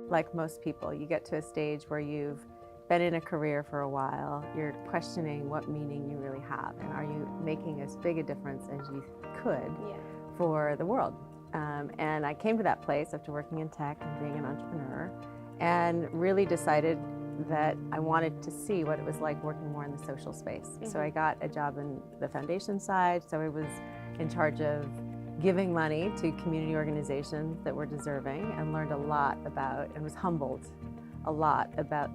like most people, you get to a stage where you've been in a career for a while, you're questioning what meaning you really have, and are you making as big a difference as you could for the world. And I came to that place after working in tech and being an entrepreneur, and really decided that I wanted to see what it was like working more in the social space. So I got a job in the foundation side, so I was in charge of giving money to community organizations that were deserving, and learned a lot about, and was humbled a lot about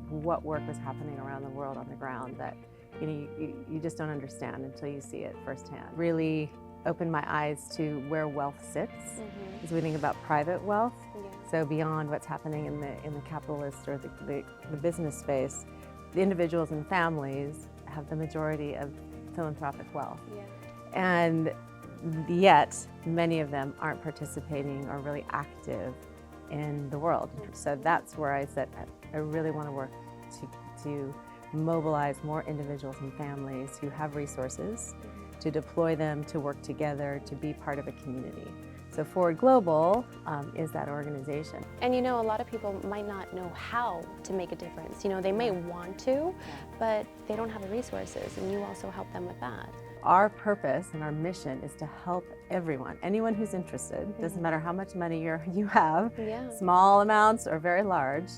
what work was happening around the world on the ground that you just don't understand until you see it firsthand. Really opened my eyes to where wealth sits as we think about private wealth. So beyond what's happening in the capitalist or the business space, the individuals and families have the majority of philanthropic wealth. And yet, many of them aren't participating or really active in the world. So that's where I said, I really want to work to mobilize more individuals and families who have resources, to deploy them to work together, to be part of a community. So Forward Global is that organization. And you know, a lot of people might not know how to make a difference. You know, they may want to, but they don't have the resources, and you also help them with that. Our purpose and our mission is to help everyone, anyone who's interested, doesn't matter how much money you have, small amounts or very large,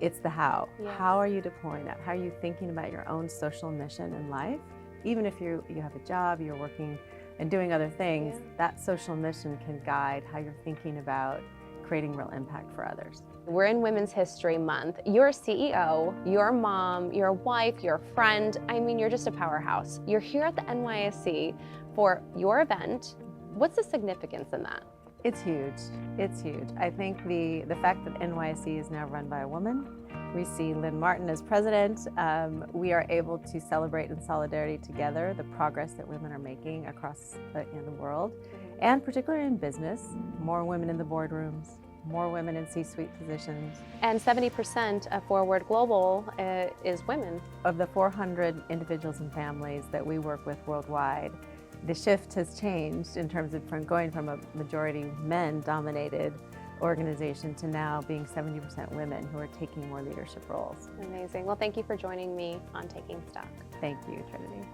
it's the how. How are you deploying that? How are you thinking about your own social mission in life? Even if you have a job, you're working and doing other things, that social mission can guide how you're thinking about creating real impact for others. We're in Women's History Month. You're a CEO, you're a mom, you're a wife, you're a friend. I mean, you're just a powerhouse. You're here at the NYSC for your event. What's the significance in that? It's huge. It's huge. I think the fact that NYSC is now run by a woman, we see Lynn Martin as president. We are able to celebrate in solidarity together the progress that women are making across the world, and particularly in business. More women in the boardrooms, more women in C-suite positions. And 70% of Forward Global is women. Of the 400 individuals and families that we work with worldwide, the shift has changed in terms of going from a majority men-dominated organization to now being 70% women who are taking more leadership roles. Amazing. Well, thank you for joining me on Taking Stock. Thank you, Trinity.